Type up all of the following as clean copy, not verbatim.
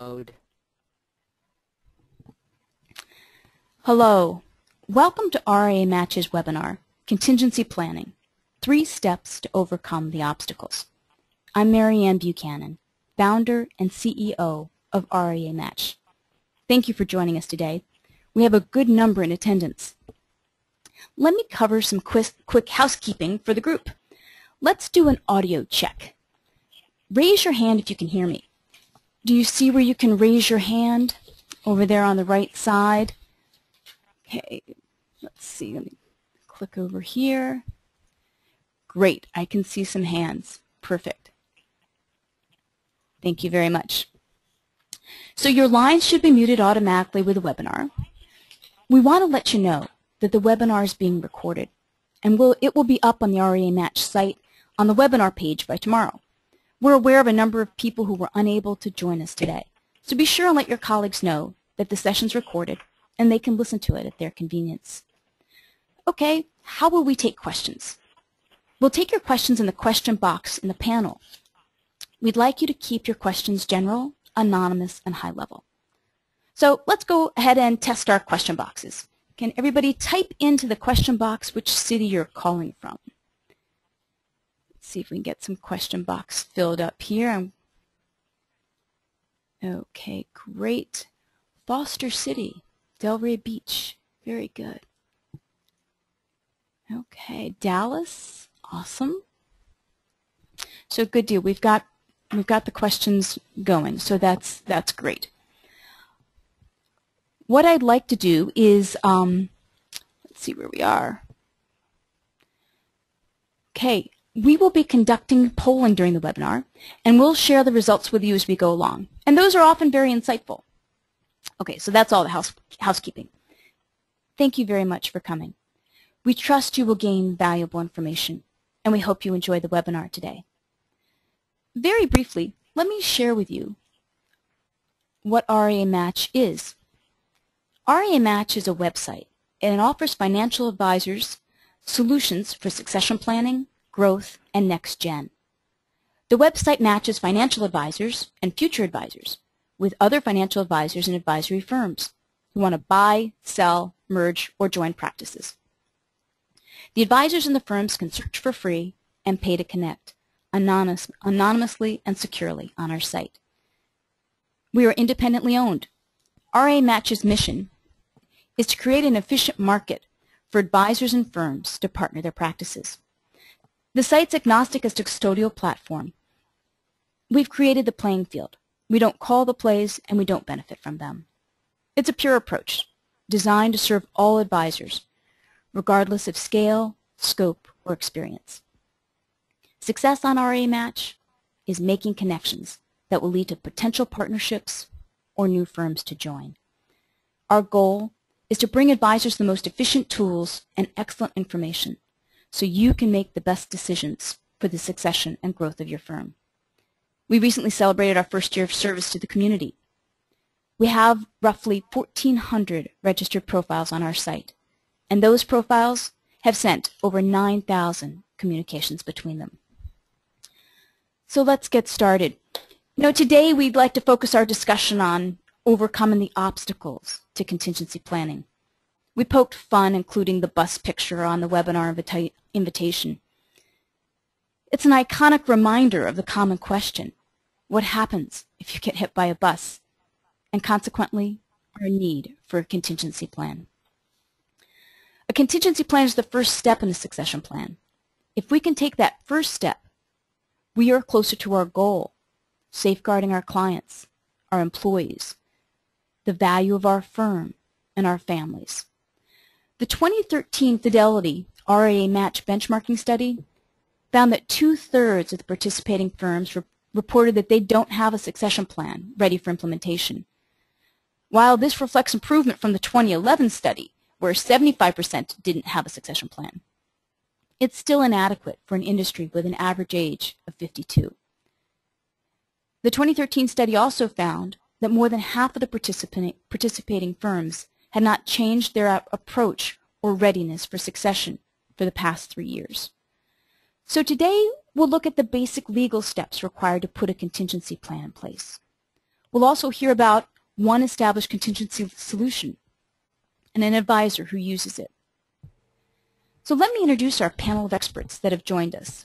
mode. Hello. Welcome to RIA Match's webinar, Contingency Planning, 3 Steps to Overcome the Obstacles. I'm Marianne Buchanan, founder and CEO of RIA Match. Thank you for joining us today. We have a good number in attendance. Let me cover some quick housekeeping for the group. Let's do an audio check. Raise your hand if you can hear me. Do you see where you can raise your hand? Over there on the right side. Okay, let's see. Let me click over here. Great, I can see some hands. Perfect. Thank you very much. So your lines should be muted automatically with the webinar. We want to let you know that the webinar is being recorded, and it will be up on the RIA Match site on the webinar page by tomorrow. We're aware of a number of people who were unable to join us today, so be sure and let your colleagues know that the session's recorded and they can listen to it at their convenience. Okay, how will we take questions? We'll take your questions in the question box in the panel. We'd like you to keep your questions general, anonymous, and high level. So let's go ahead and test our question boxes. Can everybody type into the question box which city you're calling from? Let's see if we can get some question box filled up here. Okay, great. Foster City, Delray Beach, very good. Okay, Dallas, awesome. So good deal. We've got the questions going, so that's great. What I'd like to do is, let's see where we are. Okay, we will be conducting polling during the webinar, and we'll share the results with you as we go along. And those are often very insightful. Okay, so that's all the housekeeping. Thank you very much for coming. We trust you will gain valuable information, and we hope you enjoy the webinar today. Very briefly, let me share with you what RIA Match is. RIA Match is a website, and it offers financial advisors solutions for succession planning, growth, and next gen. The website matches financial advisors and future advisors with other financial advisors and advisory firms who want to buy, sell, merge, or join practices. The advisors and the firms can search for free and pay to connect anonymously and securely on our site. We are independently owned. RIA Match's mission is to create an efficient market for advisors and firms to partner their practices. The site's agnostic as to custodial platform. We've created the playing field. We don't call the plays and we don't benefit from them. It's a pure approach designed to serve all advisors, regardless of scale, scope, or experience. Success on RIA Match is making connections that will lead to potential partnerships or new firms to join. Our goal is to bring advisors the most efficient tools and excellent information so you can make the best decisions for the succession and growth of your firm. We recently celebrated our first year of service to the community. We have roughly 1,400 registered profiles on our site, and those profiles have sent over 9,000 communications between them. So let's get started. Today we'd like to focus our discussion on overcoming the obstacles to contingency planning. We poked fun including the bus picture on the webinar invitation. It's an iconic reminder of the common question, what happens if you get hit by a bus, and consequently our need for a contingency plan. A contingency plan is the first step in a succession plan. If we can take that first step, we are closer to our goal, safeguarding our clients, our employees, the value of our firm, and our families. The 2013 Fidelity RIA Match benchmarking study found that 2/3 of the participating firms reported that they don't have a succession plan ready for implementation. While this reflects improvement from the 2011 study, where 75% didn't have a succession plan, it's still inadequate for an industry with an average age of 52. The 2013 study also found that more than half of the participating firms had not changed their approach or readiness for succession for the past 3 years. So today we'll look at the basic legal steps required to put a contingency plan in place. We'll also hear about one established contingency solution and an advisor who uses it. So let me introduce our panel of experts that have joined us.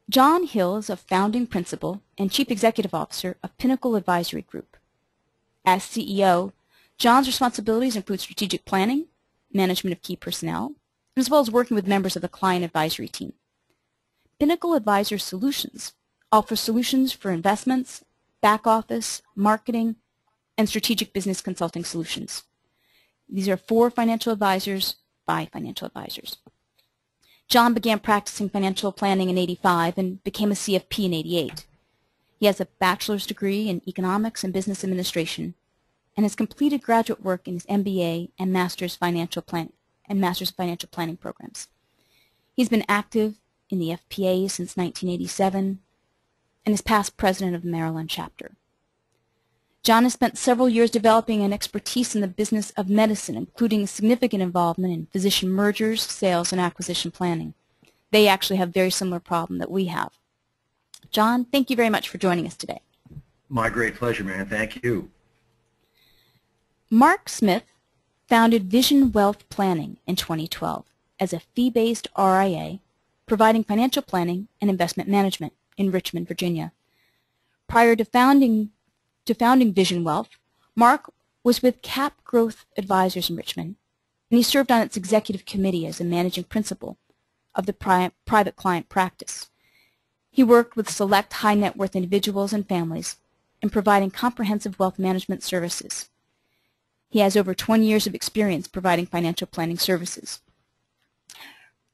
John Hill is a founding principal and chief executive officer of Pinnacle Advisory Group. As CEO, John's responsibilities include strategic planning, management of key personnel, as well as working with members of the client advisory team. Pinnacle Advisor Solutions offers solutions for investments, back office, marketing, and strategic business consulting solutions. These are for financial advisors by financial advisors. John began practicing financial planning in '85 and became a CFP in '88. He has a bachelor's degree in economics and business administration and has completed graduate work in his MBA and master's financial planning programs. He's been active in the FPA since 1987 and is past president of the Maryland chapter. John has spent several years developing an expertise in the business of medicine, including significant involvement in physician mergers, sales, and acquisition planning. They actually have a very similar problem that we have. John, thank you very much for joining us today. My great pleasure, man. Thank you. Mark Smith founded Vision Wealth Planning in 2012 as a fee-based RIA providing financial planning and investment management in Richmond, Virginia. Prior to founding Vision Wealth, Mark was with Cap Growth Advisors in Richmond, and he served on its executive committee as a managing principal of the private client practice. He worked with select high net worth individuals and families in providing comprehensive wealth management services. He has over 20 years of experience providing financial planning services.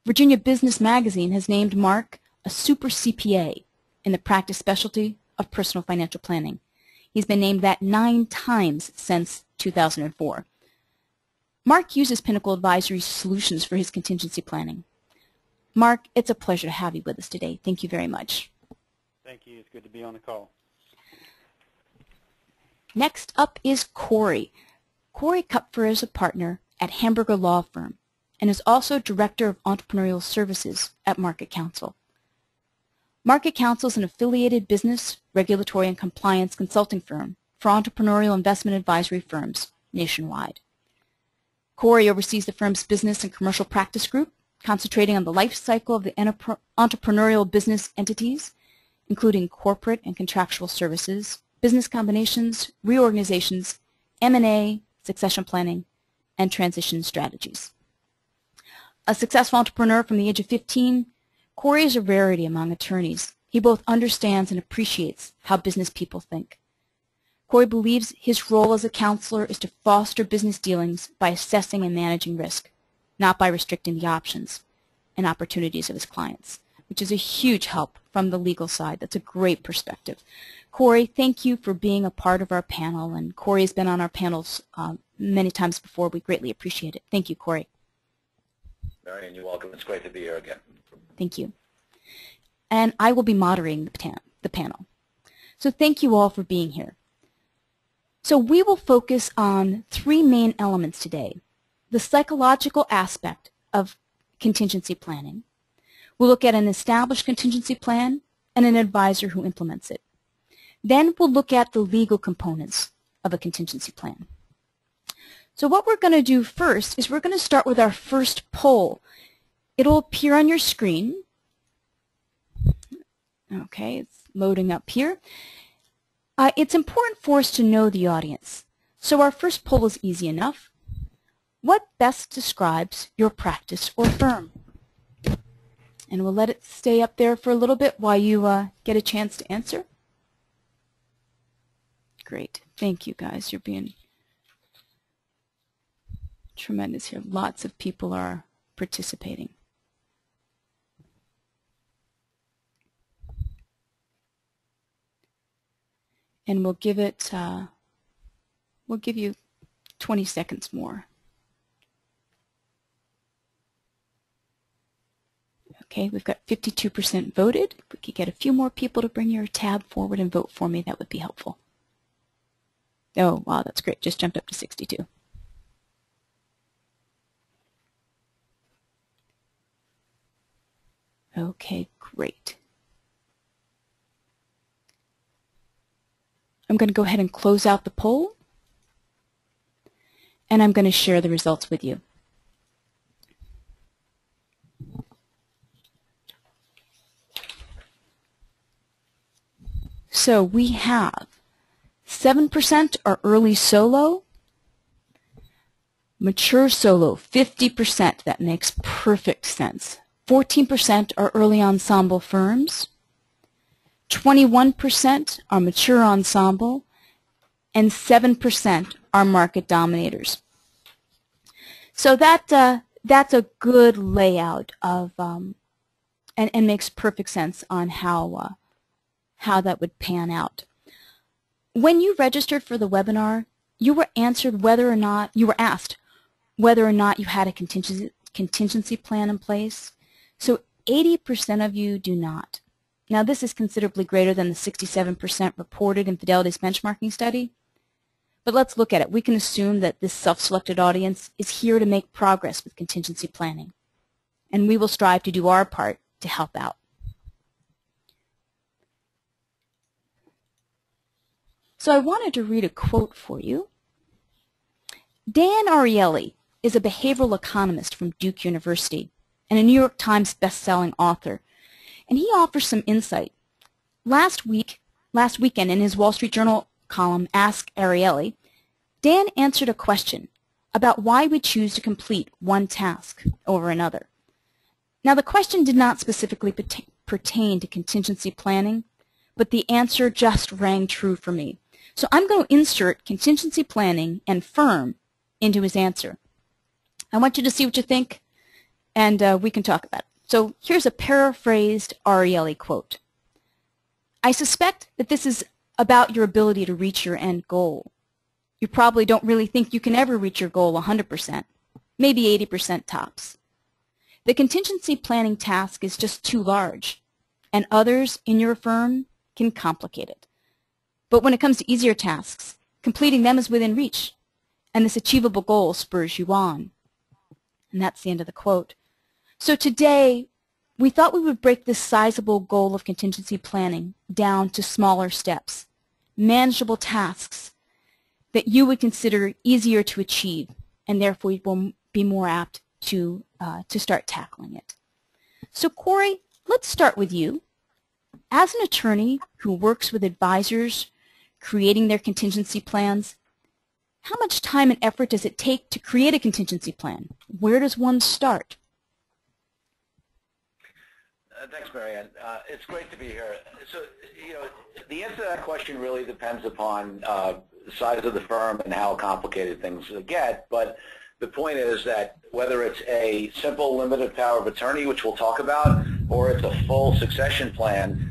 Virginia Business Magazine has named Mark a super CPA in the practice specialty of personal financial planning. He's been named that 9 times since 2004. Mark uses Pinnacle Advisory Solutions for his contingency planning. Mark, it's a pleasure to have you with us today. Thank you very much. Thank you. It's good to be on the call. Next up is Corey. Corey Kupfer is a partner at Hamburger Law Firm and is also Director of Entrepreneurial Services at MarketCounsel. MarketCounsel is an affiliated business, regulatory, and compliance consulting firm for entrepreneurial investment advisory firms nationwide. Corey oversees the firm's business and commercial practice group, concentrating on the life cycle of the entrepreneurial business entities, including corporate and contractual services, business combinations, reorganizations, M&A, succession planning, and transition strategies. A successful entrepreneur from the age of 15, Corey is a rarity among attorneys. He both understands and appreciates how business people think. Corey believes his role as a counselor is to foster business dealings by assessing and managing risk, not by restricting the options and opportunities of his clients, which is a huge help from the legal side. That's a great perspective. Corey, thank you for being a part of our panel, and Corey has been on our panels many times before. We greatly appreciate it. Thank you, Corey. Marion, you're welcome. It's great to be here again. Thank you. And I will be moderating the panel. So thank you all for being here. So we will focus on 3 main elements today. The psychological aspect of contingency planning. We'll look at an established contingency plan and an advisor who implements it. Then we'll look at the legal components of a contingency plan. So what we're going to do first is we're going to start with our first poll. It'll appear on your screen. Okay, it's loading up here. It's important for us to know the audience. So our first poll is easy enough. What best describes your practice or firm? And we'll let it stay up there for a little bit while you get a chance to answer. Great. Thank you, guys. You're being tremendous here. Lots of people are participating. And we'll give it, we'll give you 20 seconds more. Okay, we've got 52% voted. If we could get a few more people to bring your tab forward and vote for me, that would be helpful. Oh, wow, that's great. Just jumped up to 62. Okay, great. I'm going to go ahead and close out the poll, and I'm going to share the results with you. So we have 7% are early solo, mature solo 50%, that makes perfect sense. 14% are early ensemble firms, 21% are mature ensemble, and 7% are market dominators. So that's a good layout of and makes perfect sense on how that would pan out. When you registered for the webinar, you were asked whether or not you had a contingency plan in place. So 80% of you do not. Now this is considerably greater than the 67% reported in Fidelity's benchmarking study. But let's look at it. We can assume that this self-selected audience is here to make progress with contingency planning. And we will strive to do our part to help out. So I wanted to read a quote for you. Dan Ariely is a behavioral economist from Duke University and a New York Times best-selling author. And he offers some insight. Last weekend in his Wall Street Journal column, Ask Ariely, Dan answered a question about why we choose to complete one task over another. Now the question did not specifically pertain to contingency planning, but the answer just rang true for me. So I'm going to insert contingency planning and firm into his answer. I want you to see what you think, and we can talk about it. So here's a paraphrased Ariely quote. I suspect that this is about your ability to reach your end goal. You probably don't really think you can ever reach your goal 100%, maybe 80% tops. The contingency planning task is just too large, and others in your firm can complicate it. But when it comes to easier tasks, completing them is within reach, and this achievable goal spurs you on. And that's the end of the quote. So today, we thought we would break this sizable goal of contingency planning down to smaller steps, manageable tasks that you would consider easier to achieve, and therefore you will be more apt to start tackling it. So Corey, let's start with you. As an attorney who works with advisors creating their contingency plans, how much time and effort does it take to create a contingency plan? Where does one start? Thanks, Marianne. It's great to be here. So, the answer to that question really depends upon the size of the firm and how complicated things get. But the point is that whether it's a simple limited power of attorney, which we'll talk about, or it's a full succession plan,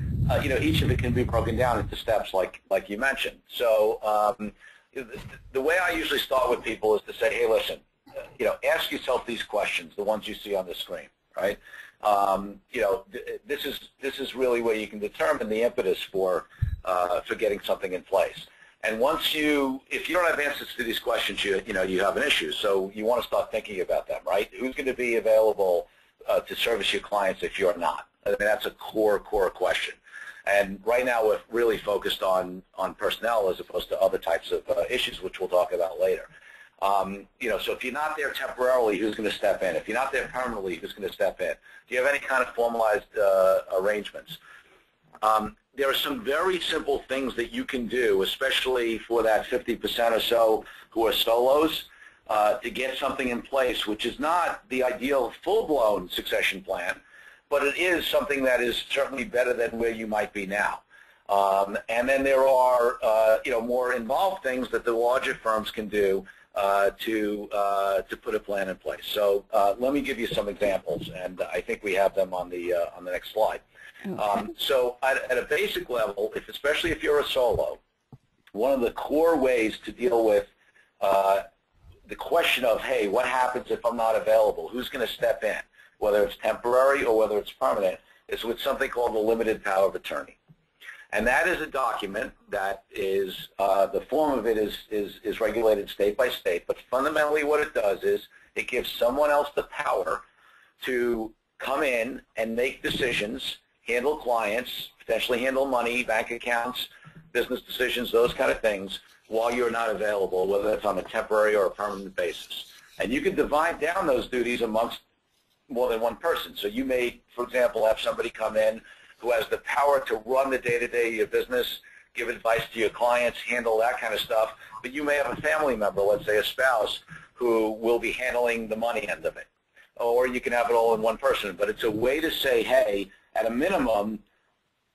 each of it can be broken down into steps like you mentioned. So the way I usually start with people is to say, hey, listen, ask yourself these questions, the ones you see on the screen, right? This is really where you can determine the impetus for getting something in place. And if you don't have answers to these questions, you have an issue. So you want to start thinking about them, right? Who's going to be available to service your clients if you're not? I mean, that's a core question. And right now we're really focused on personnel as opposed to other types of issues, which we'll talk about later. So if you're not there temporarily, who's going to step in? If you're not there permanently, who's going to step in? Do you have any kind of formalized arrangements? There are some very simple things that you can do, especially for that 50% or so who are solos, to get something in place, which is not the ideal full-blown succession plan, but it is something that is certainly better than where you might be now. And then there are more involved things that the larger firms can do to put a plan in place. So let me give you some examples, and I think we have them on the next slide. Okay. So at a basic level, especially if you're a solo, one of the core ways to deal with the question of, hey, what happens if I'm not available? Who's going to step in, whether it's temporary or whether it's permanent, is with something called the limited power of attorney. And that is a document that is, the form of it is regulated state by state, but fundamentally what it does is it gives someone else the power to come in and make decisions, handle clients, potentially handle money, bank accounts, business decisions, those kind of things, while you're not available, whether that's on a temporary or a permanent basis. And you can divide down those duties amongst more than one person. So you may, for example, have somebody come in who has the power to run the day-to-day of your business, give advice to your clients, handle that kind of stuff, but you may have a family member, let's say a spouse, who will be handling the money end of it. Or you can have it all in one person. But it's a way to say, hey, at a minimum,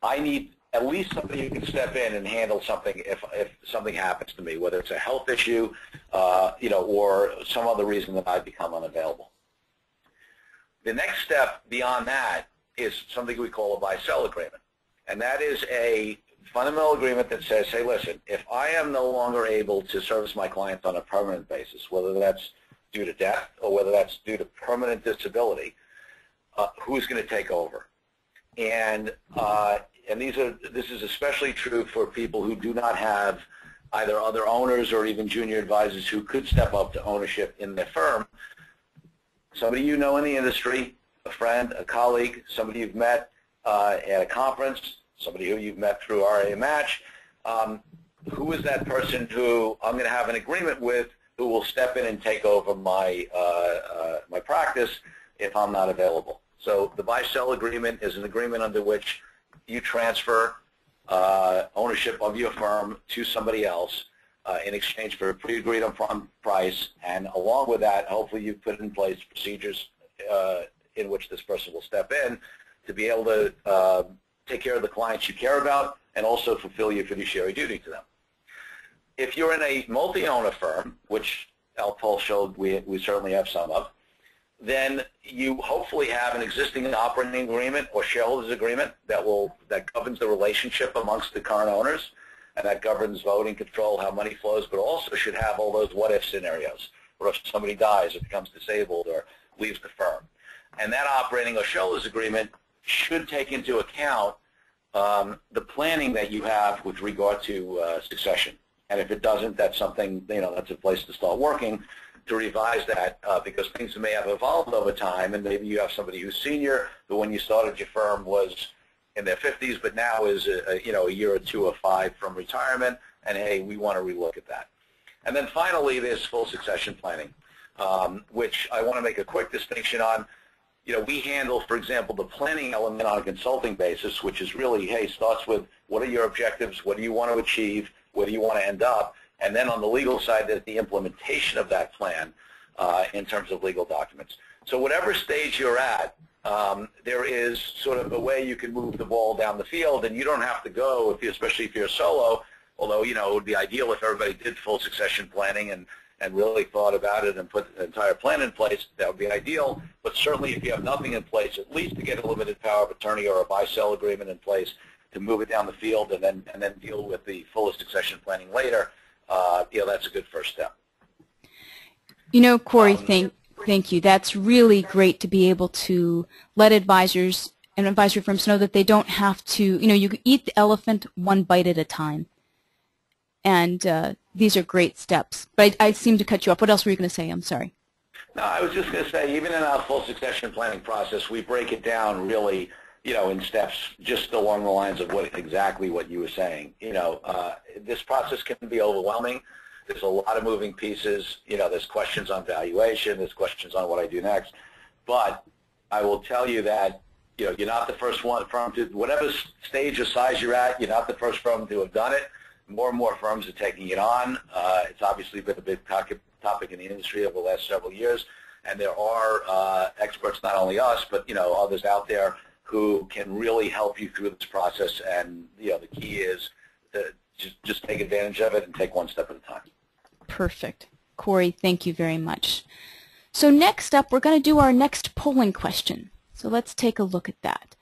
I need at least somebody who can step in and handle something if something happens to me, whether it's a health issue, or some other reason that I become unavailable. The next step beyond that is something we call a buy-sell agreement. And that is a fundamental agreement that says, hey, listen, if I am no longer able to service my clients on a permanent basis, whether that's due to death or whether that's due to permanent disability, who's going to take over? And this is especially true for people who do not have either other owners or even junior advisors who could step up to ownership in their firm. Somebody you know in the industry, a friend, a colleague, somebody you've met at a conference, somebody who you've met through RA Match. Who is that person who I'm going to have an agreement with who will step in and take over my my practice if I'm not available? So the buy-sell agreement is an agreement under which you transfer ownership of your firm to somebody else in exchange for a pre-agreed upon price, and along with that, hopefully you put in place procedures in which this person will step in to be able to take care of the clients you care about and also fulfill your fiduciary duty to them. If you're in a multi-owner firm, which Al Paul showed we certainly have some of, then you hopefully have an existing operating agreement or shareholders agreement that governs the relationship amongst the current owners, and that governs voting control, how money flows, but also should have all those what-if scenarios, or if somebody dies or becomes disabled or leaves the firm. And that operating or shareholders agreement should take into account the planning that you have with regard to succession. And if it doesn't, that's something, that's a place to start working to revise that because things may have evolved over time, and maybe you have somebody who's senior who when you started your firm was in their 50s, but now is a year or two or five from retirement, and hey, we want to relook at that. And then finally, there's full succession planning, which I want to make a quick distinction on. We handle, for example, the planning element on a consulting basis, which is really, hey, starts with what are your objectives, what do you want to achieve, where do you want to end up, and then on the legal side, there's the implementation of that plan in terms of legal documents. So whatever stage you're at, there is sort of a way you can move the ball down the field, and you don't have to go, especially if you're solo, although, it would be ideal if everybody did full succession planning and really thought about it and put the entire plan in place. That would be ideal. But certainly if you have nothing in place, at least to get a limited power of attorney or a buy-sell agreement in place to move it down the field and then deal with the fullest succession planning later, that's a good first step. Corey, thank you. That's really great to be able to let advisors and advisory firms know that they don't have to, you eat the elephant one bite at a time. And these are great steps. But I seem to cut you off. What else were you going to say? I'm sorry. No, I was just going to say, even in our full succession planning process, we break it down really, in steps just along the lines of exactly what you were saying. This process can be overwhelming. There's a lot of moving pieces. There's questions on valuation. There's questions on what I do next. But I will tell you that, you're not the first firm to, whatever stage or size you're at, you're not the first firm to have done it. More and more firms are taking it on. It's obviously been a big topic in the industry over the last several years, and there are experts, not only us, but others out there who can really help you through this process. And the key is to just take advantage of it and take one step at a time. Perfect. Corey, thank you very much. So next up, we're going to do our next polling question. So let's take a look at that.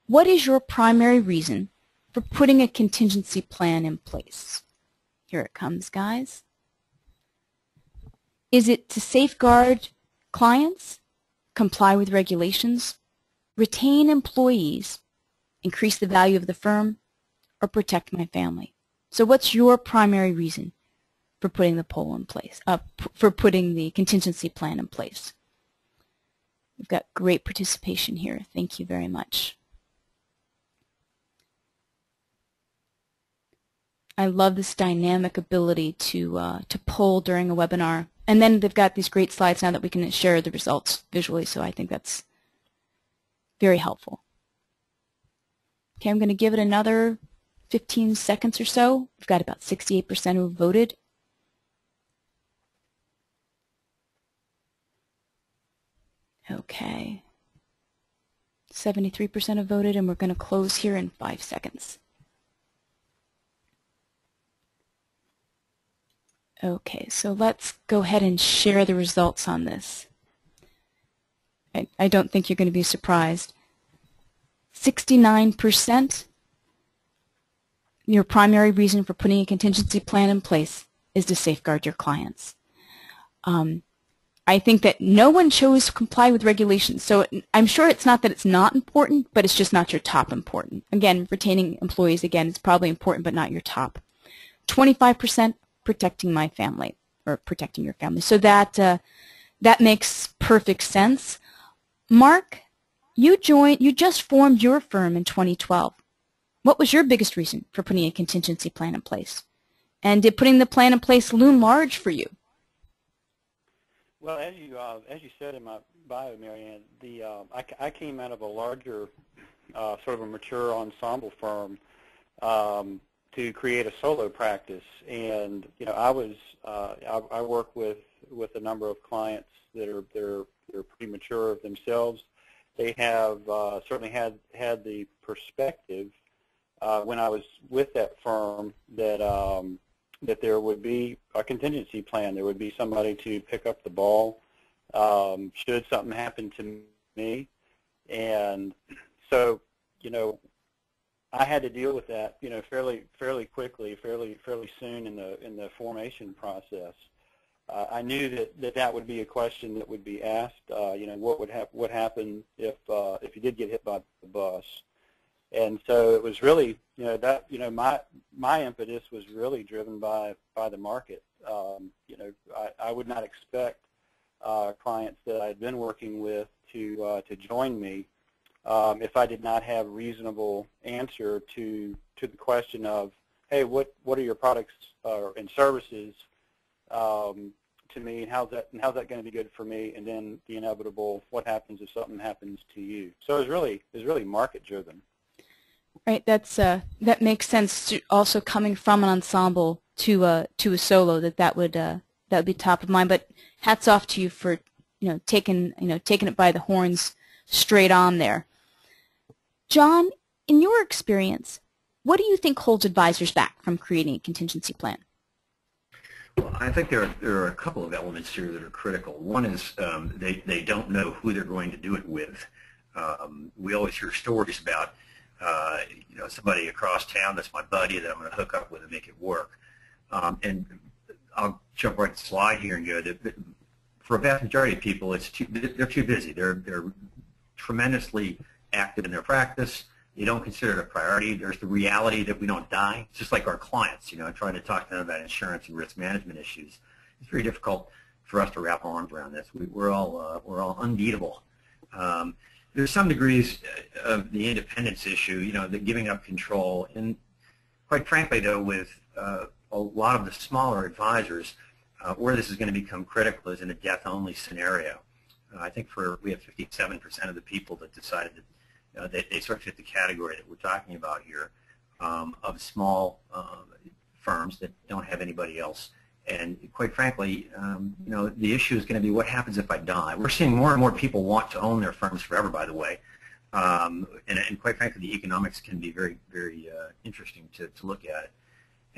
What is your primary reason for putting a contingency plan in place? Here it comes, guys. Is it to safeguard clients, comply with regulations, retain employees, increase the value of the firm, or protect my family? So what's your primary reason for putting the poll in place, for putting the contingency plan in place? We've got great participation here. Thank you very much. I love this dynamic ability to poll during a webinar. And then they've got these great slides now that we can share the results visually, so I think that's very helpful. Okay, I'm going to give it another 15 seconds or so. We've got about 68% who voted. Okay. 73% have voted, and we're going to close here in 5 seconds. Okay, so let's go ahead and share the results on this. I don't think you're going to be surprised. 69%, your primary reason for putting a contingency plan in place is to safeguard your clients. I think that no one chose to comply with regulations, so I'm sure it's not that it's not important, but it's just not your top important. Again, retaining employees, again, is probably important, but not your top. 25%, protecting my family, or protecting your family. So that makes perfect sense. Mark, you just formed your firm in 2012. What was your biggest reason for putting a contingency plan in place? And did putting the plan in place loom large for you? Well, as you said in my bio, Marianne, I came out of a larger, sort of a mature ensemble firm to create a solo practice, and I work with a number of clients that are pretty mature of themselves. They have certainly had the perspective when I was with that firm that there would be a contingency plan. There would be somebody to pick up the ball should something happen to me. And so, I had to deal with that, fairly quickly, fairly soon in the formation process. I knew that would be a question that would be asked. What happened if you did get hit by the bus? And so it was really, my impetus was really driven by the market. I would not expect clients that I'd been working with to join me if I did not have reasonable answer to the question of, hey, what are your products and services to me, and how's that going to be good for me, and then the inevitable, what happens if something happens to you? So it was really market driven. Right, that makes sense. Also coming from an ensemble to a solo, that would be top of mind. But hats off to you for taking it by the horns straight on there. John, in your experience, what do you think holds advisors back from creating a contingency plan? Well, I think there are a couple of elements here that are critical. One is they don't know who they're going to do it with. We always hear stories about somebody across town that's my buddy that I'm going to hook up with and make it work. And I'll jump right to the slide here and go that for a vast majority of people, they're too busy. They're tremendously active in their practice. You don't consider it a priority. There's the reality that we don't die. It's just like our clients, trying to talk to them about insurance and risk management issues. It's very difficult for us to wrap our arms around this. We're all unbeatable. There's some degrees of the independence issue, the giving up control. And quite frankly, though, with a lot of the smaller advisors, where this is going to become critical is in a death-only scenario. I think we have 57% of the people that decided that they sort of fit the category that we're talking about here of small firms that don't have anybody else. And quite frankly, the issue is going to be what happens if I die. We're seeing more and more people want to own their firms forever, by the way. And quite frankly, the economics can be very, very interesting to look at it.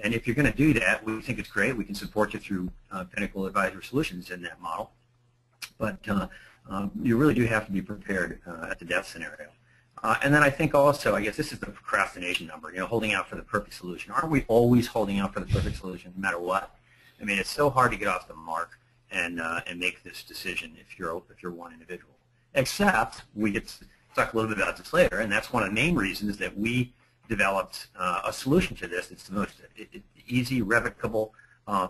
And if you're going to do that, we think it's great. We can support you through Pinnacle Advisor Solutions in that model. But you really do have to be prepared at the death scenario. And then I think also, I guess this is the procrastination number, holding out for the perfect solution. Aren't we always holding out for the perfect solution no matter what? I mean, it's so hard to get off the mark and make this decision if you're one individual. Except we get to talk a little bit about this later, and that's one of the main reasons that we developed a solution to this. It's the most easy, revocable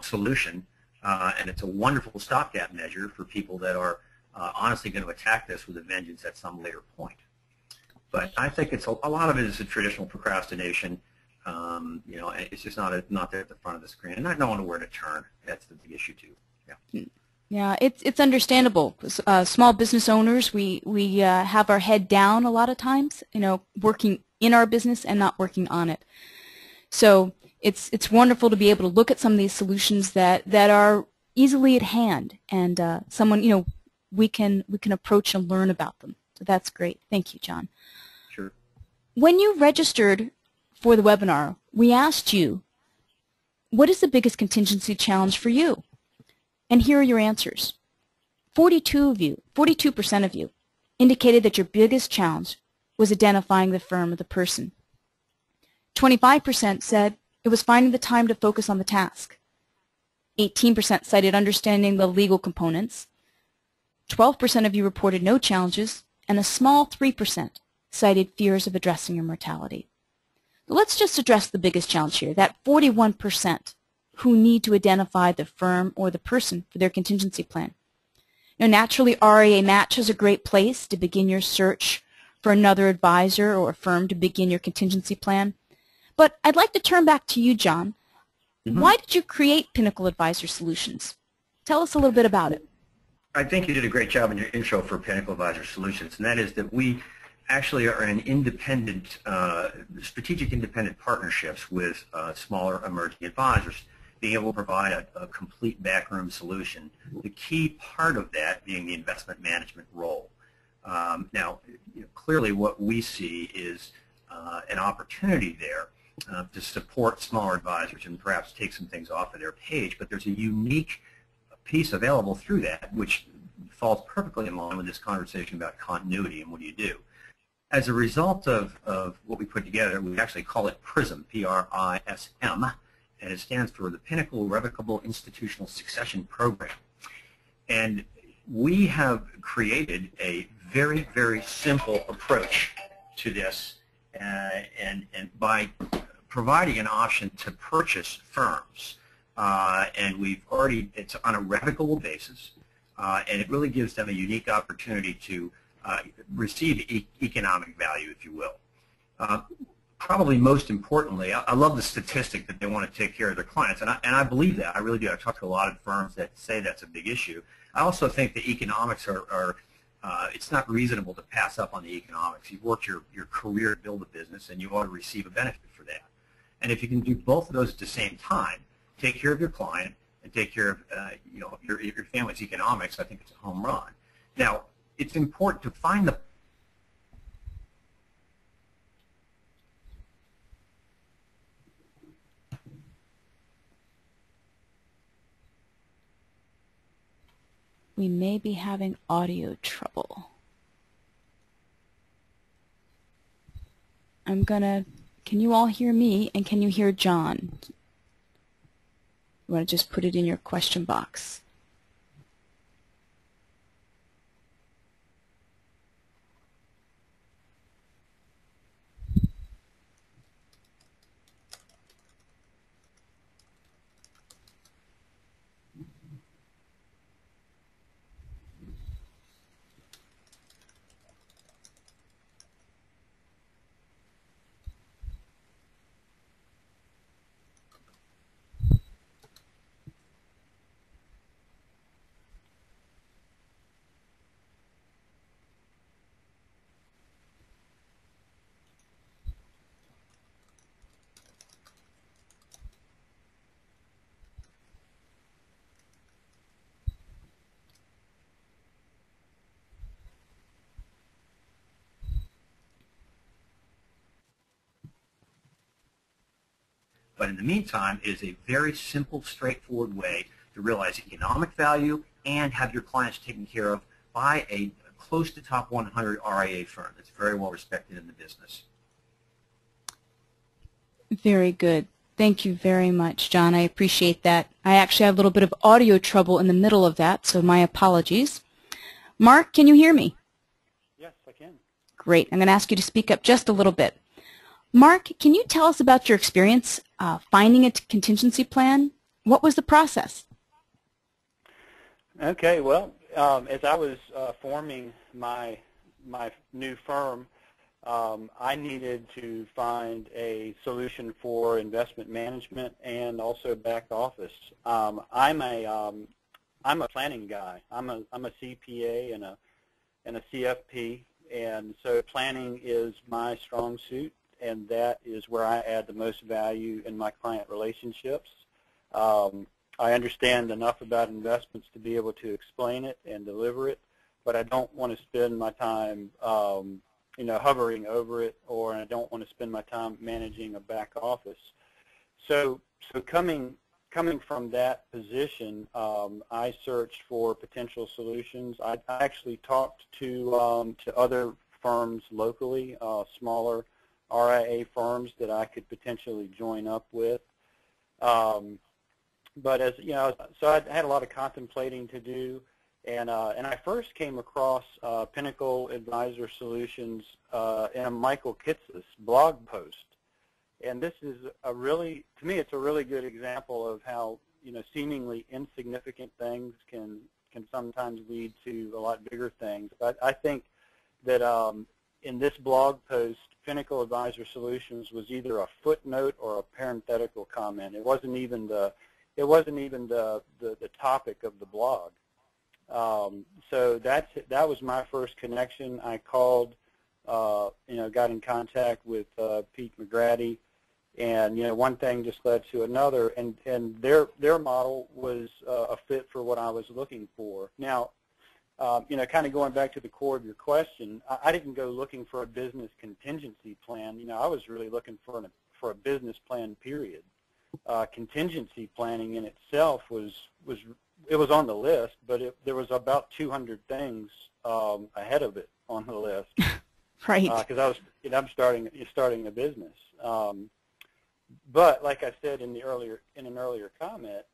solution, and it's a wonderful stopgap measure for people that are honestly going to attack this with a vengeance at some later point. But I think a lot of it is a traditional procrastination. You know, it's just not there at the front of the screen, and not knowing where to turn. That's the big issue too. Yeah. Yeah, it's understandable. Small business owners, we have our head down a lot of times, you know, working in our business and not working on it. So it's wonderful to be able to look at some of these solutions that are easily at hand, and someone, you know, we can approach and learn about them. So that's great. Thank you, John. Sure. When you registered for the webinar, we asked you, what is the biggest contingency challenge for you? And here are your answers. 42% of you indicated that your biggest challenge was identifying the firm or the person. 25% said it was finding the time to focus on the task. 18% cited understanding the legal components. 12% of you reported no challenges, and a small 3% cited fears of addressing your mortality. So let's just address the biggest challenge here, that 41% who need to identify the firm or the person for their contingency plan. Now, naturally, RIA Match is a great place to begin your search for another advisor or a firm to begin your contingency plan. But I'd like to turn back to you, John. Why did you create Pinnacle Advisor Solutions? Tell us a little bit about it. I think you did a great job in your intro for Pinnacle Advisor Solutions, and that is that we actually are in independent, strategic independent partnerships with smaller emerging advisors, being able to provide a complete backroom solution. The key part of that being the investment management role. Now, you know, clearly what we see is an opportunity there to support smaller advisors and perhaps take some things off of their page, but there's a unique piece available through that which falls perfectly in line with this conversation about continuity and what do you do. As a result of what we put together, we actually call it PRISM, P-R-I-S-M, and it stands for the Pinnacle Revocable Institutional Succession Program. And we have created a very, very simple approach to this, and by providing an option to purchase firms, and it's on a revocable basis, and it really gives them a unique opportunity to receive economic value, if you will. Probably most importantly, I love the statistic that they want to take care of their clients, and I believe that. I really do. I've talked to a lot of firms that say that's a big issue. I also think the economics are it's not reasonable to pass up on the economics. You've worked your career to build a business, and you ought to receive a benefit for that. And if you can do both of those at the same time, take care of your client and take care of you know, your family's economics, I think it's a home run. Now, it's important to find the We may be having audio trouble. Can you all hear me, and can you hear John? You want to just put it in your question box. But in the meantime, it is a very simple, straightforward way to realize economic value and have your clients taken care of by a close to top 100 RIA firm that's very well respected in the business. Very good. Thank you very much, John. I appreciate that. I actually have a little bit of audio trouble in the middle of that, so my apologies. Mark, can you hear me? Yes, I can. Great. I'm going to ask you to speak up just a little bit. Mark, can you tell us about your experience finding a contingency plan? What was the process? Okay, well, as I was forming my new firm, I needed to find a solution for investment management and also back office. I'm a planning guy. I'm a CPA and a CFP, and so planning is my strong suit, and that is where I add the most value in my client relationships. I understand enough about investments to be able to explain it and deliver it, but I don't want to spend my time hovering over it, or I don't want to spend my time managing a back office. So coming from that position, I searched for potential solutions. I actually talked to other firms locally, smaller RIA firms that I could potentially join up with. But as you know, so I had a lot of contemplating to do, and I first came across Pinnacle Advisor Solutions in a Michael Kitz's blog post, and this is to me, it's a really good example of how seemingly insignificant things can sometimes lead to a lot bigger things. But I think that in this blog post, Pinnacle Advisor Solutions was either a footnote or a parenthetical comment. It wasn't even the topic of the blog. So that was my first connection. I called, got in contact with Pete McGrady, and one thing just led to another, and their model was a fit for what I was looking for. Now, kind of going back to the core of your question, I didn't go looking for a business contingency plan. I was really looking for a business plan, period. Contingency planning in itself was on the list, but there was about 200 things ahead of it on the list. Right. Because I'm starting a business. But like I said in an earlier comment,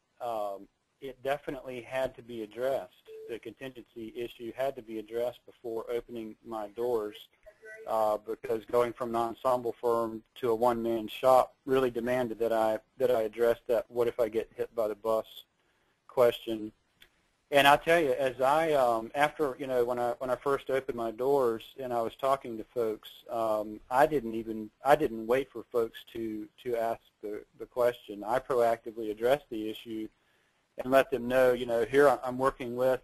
it definitely had to be addressed. The contingency issue had to be addressed before opening my doors, because going from an ensemble firm to a one-man shop really demanded that I address that "what if I get hit by the bus" question. And I'll tell you, as I after when I first opened my doors and I was talking to folks, I didn't wait for folks to ask the question. I proactively addressed the issue and let them know, here I'm working with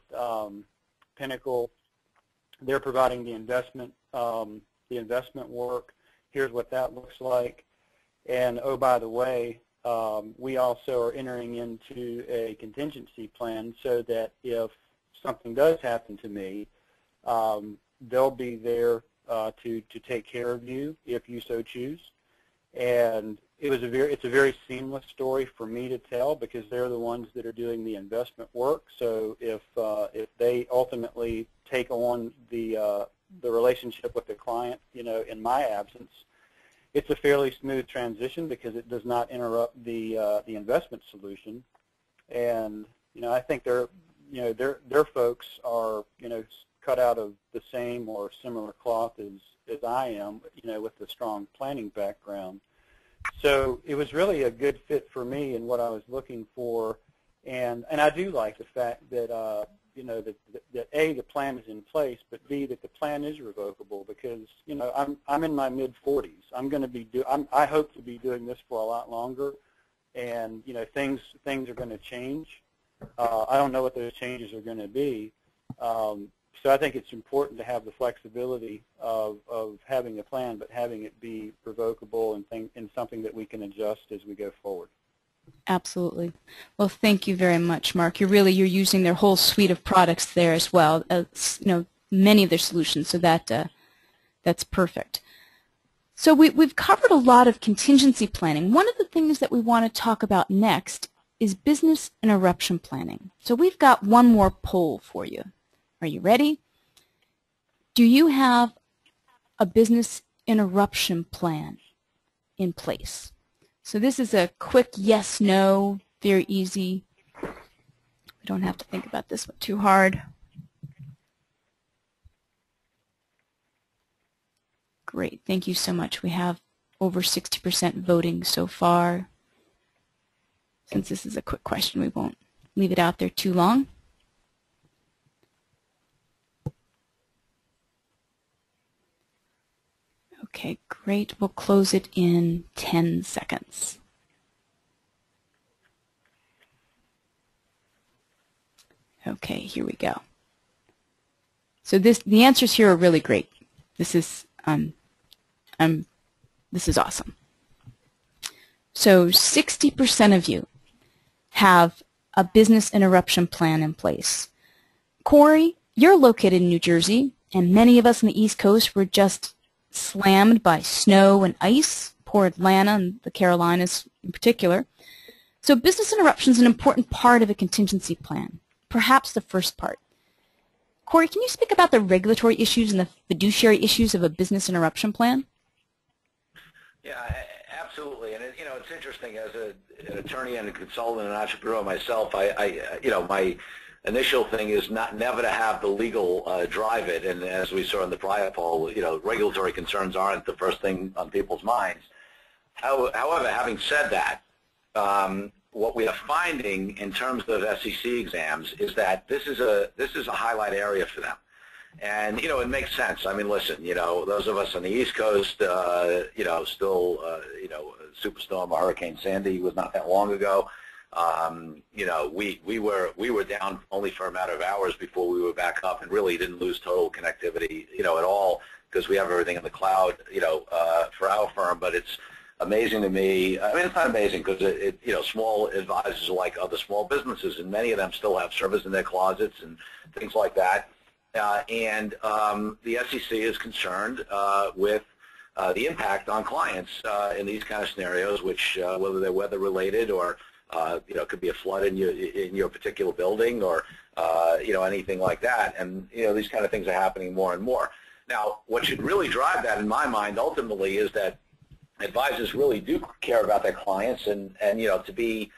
Pinnacle. They're providing the investment work. Here's what that looks like. And oh, by the way, we also are entering into a contingency plan so that if something does happen to me, they'll be there to take care of you if you so choose. And it's a very seamless story for me to tell, because they're the ones that are doing the investment work. So if they ultimately take on the relationship with the client, in my absence, it's a fairly smooth transition because it does not interrupt the investment solution. And I think their folks are cut out of the same or similar cloth as I am, with a strong planning background. So it was really a good fit for me and what I was looking for. And I do like the fact that that A, the plan is in place, but B, that the plan is revocable, because I'm in my mid-40s. I hope to be doing this for a lot longer, and things are going to change. I don't know what those changes are going to be. So I think it's important to have the flexibility of having a plan, but having it be revocable and something that we can adjust as we go forward. Absolutely. Well, thank you very much, Mark. You're using their whole suite of products there as well, as many of their solutions. So that's perfect. So we've covered a lot of contingency planning. One of the things that we want to talk about next is business interruption planning. So we've got one more poll for you. Are you ready? Do you have a business interruption plan in place? So this is a quick yes, no, very easy. We don't have to think about this one too hard. Great, thank you so much. We have over 60% voting so far. Since this is a quick question, we won't leave it out there too long. Okay, great. We'll close it in 10 seconds. Okay, here we go. So the answers here are really great. This is awesome. So 60% of you have a business interruption plan in place. Corey, you're located in New Jersey, and many of us on the East Coast were just slammed by snow and ice, poor Atlanta and the Carolinas in particular. So business interruption is an important part of a contingency plan, perhaps the first part. Corey, can you speak about the regulatory issues and the fiduciary issues of a business interruption plan? Yeah, absolutely. And it's interesting as an attorney and a consultant and entrepreneur myself. My initial thing is never to have the legal drive it. And as we saw in the prior poll, regulatory concerns aren't the first thing on people's minds. However, having said that, what we are finding in terms of SEC exams is that this is a highlight area for them. And, it makes sense. I mean, listen, those of us on the East Coast, still, Superstorm or Hurricane Sandy was not that long ago. We were down only for a matter of hours before we were back up, and really didn't lose total connectivity, at all, because we have everything in the cloud, for our firm. But it's amazing to me. I mean, it's not amazing because small advisors are like other small businesses, and many of them still have servers in their closets and things like that. The SEC is concerned with the impact on clients in these kind of scenarios, which whether they're weather related or could be a flood in your particular building or anything like that. And these kind of things are happening more and more. Now, what should really drive that, in my mind, ultimately, is that advisors really do care about their clients, and to be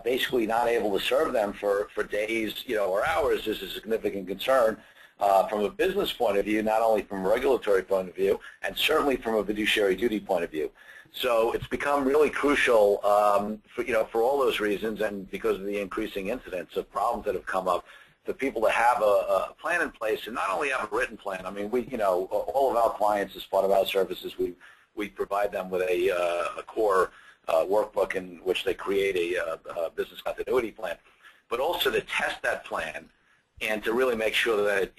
basically not able to serve them for days, or hours is a significant concern. From a business point of view, not only from a regulatory point of view, and certainly from a fiduciary duty point of view. So it's become really crucial for all those reasons, and because of the increasing incidence of problems that have come up, for people to have a plan in place, and not only have a written plan. I mean, all of our clients, as part of our services, we provide them with a core workbook in which they create a business continuity plan, but also to test that plan and to really make sure that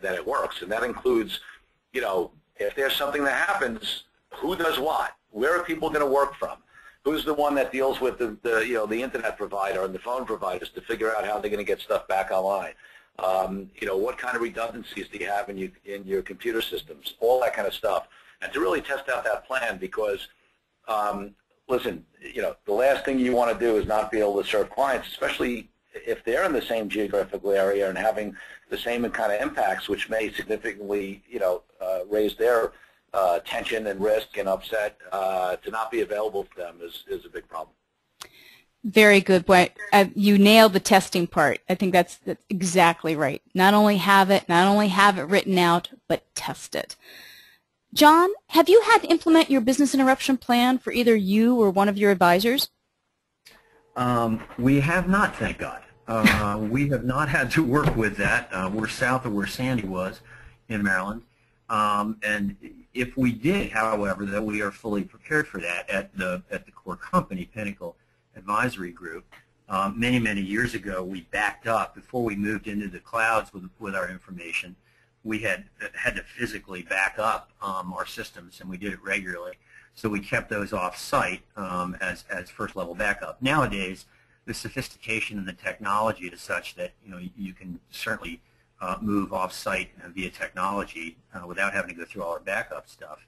that it works. And that includes, if there's something that happens, who does what? Where are people going to work from? Who's the one that deals with the internet provider and the phone providers to figure out how they're going to get stuff back online? What kind of redundancies do you have in your computer systems? All that kind of stuff. And to really test out that plan, because listen, the last thing you want to do is not be able to serve clients, especially if they're in the same geographical area and having the same kind of impacts, which may significantly, raise their tension and risk and upset. To not be available to them is a big problem. Very good. You nailed the testing part. I think that's exactly right. Not only have it written out, but test it. John, have you had to implement your business interruption plan for either you or one of your advisors? We have not, thank God. We have not had to work with that. We're south of where Sandy was in Maryland. And if we did, however, that we are fully prepared for that at the core company, Pinnacle Advisory Group. Many years ago, we backed up before we moved into the clouds with our information. We had to physically back up our systems, and we did it regularly. So we kept those off-site as first-level backup. Nowadays, the sophistication and the technology is such that you can certainly move off-site via technology without having to go through all our backup stuff.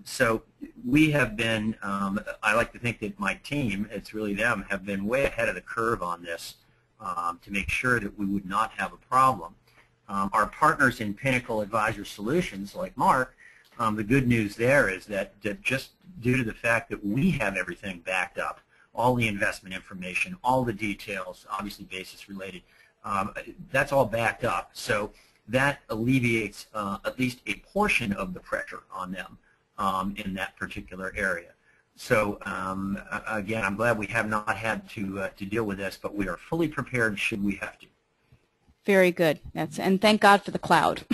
So we have been, I like to think that my team, it's really them, have been way ahead of the curve on this to make sure that we would not have a problem. Our partners in Pinnacle Advisor Solutions, like Mark, the good news there is that just due to the fact that we have everything backed up, all the investment information, all the details, obviously basis related, that's all backed up. So that alleviates at least a portion of the pressure on them in that particular area. So again, I'm glad we have not had to deal with this, but we are fully prepared should we have to. Very good. And thank God for the cloud.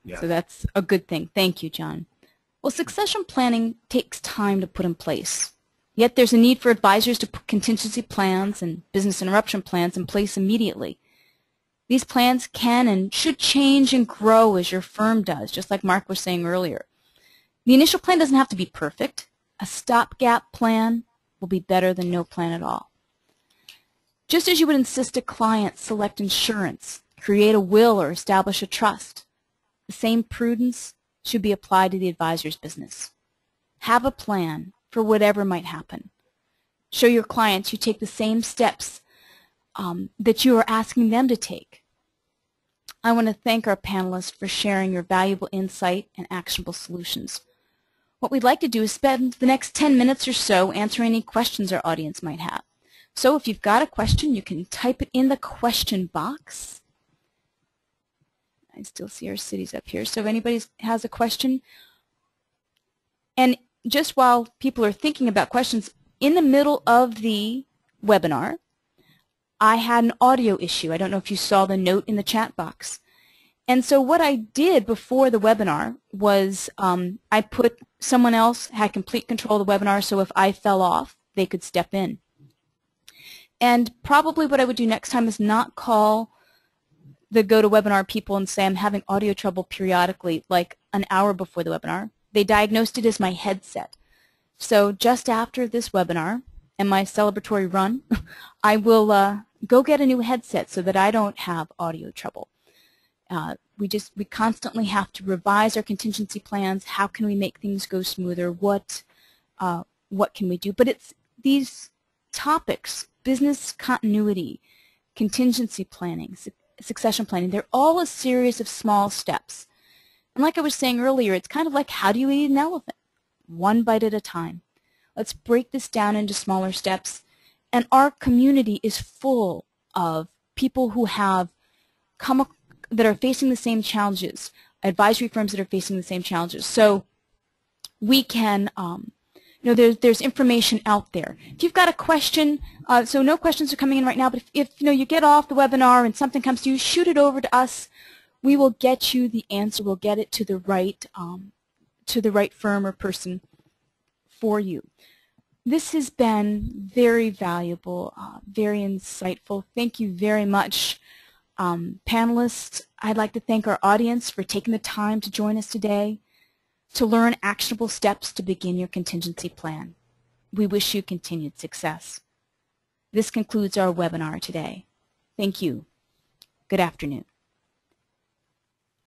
Yeah. So that's a good thing. Thank you, John. Well, succession planning takes time to put in place. Yet there's a need for advisors to put contingency plans and business interruption plans in place immediately. These plans can and should change and grow as your firm does, just like Mark was saying earlier. The initial plan doesn't have to be perfect. A stopgap plan will be better than no plan at all. Just as you would insist a client select insurance, create a will, or establish a trust, the same prudence should be applied to the advisor's business. Have a plan for whatever might happen. Show your clients you take the same steps that you are asking them to take. I want to thank our panelists for sharing your valuable insight and actionable solutions. What we'd like to do is spend the next 10 minutes or so answering any questions our audience might have. So if you've got a question, you can type it in the question box. I still see our cities up here. So if anybody has a question, and just while people are thinking about questions, in the middle of the webinar, I had an audio issue. I don't know if you saw the note in the chat box. And so what I did before the webinar was I put someone else had complete control of the webinar, so if I fell off, they could step in. And probably what I would do next time is not call the GoToWebinar people and say I'm having audio trouble periodically, like an hour before the webinar. They diagnosed it as my headset. So just after this webinar and my celebratory run, I will go get a new headset so that I don't have audio trouble. We constantly have to revise our contingency plans. How can we make things go smoother? What can we do? But it's these topics: business continuity, contingency planning, succession planning. They're all a series of small steps. And like I was saying earlier, it's kind of like, how do you eat an elephant? One bite at a time. Let's break this down into smaller steps. And our community is full of people who have that are facing the same challenges, advisory firms that are facing the same challenges. So we can, there's information out there. If you've got a question, so no questions are coming in right now, but if you get off the webinar and something comes to you, shoot it over to us. We will get you the answer. We'll get it to the right firm or person for you. This has been very valuable, very insightful. Thank you very much, panelists. I'd like to thank our audience for taking the time to join us today to learn actionable steps to begin your contingency plan. We wish you continued success. This concludes our webinar today. Thank you. Good afternoon.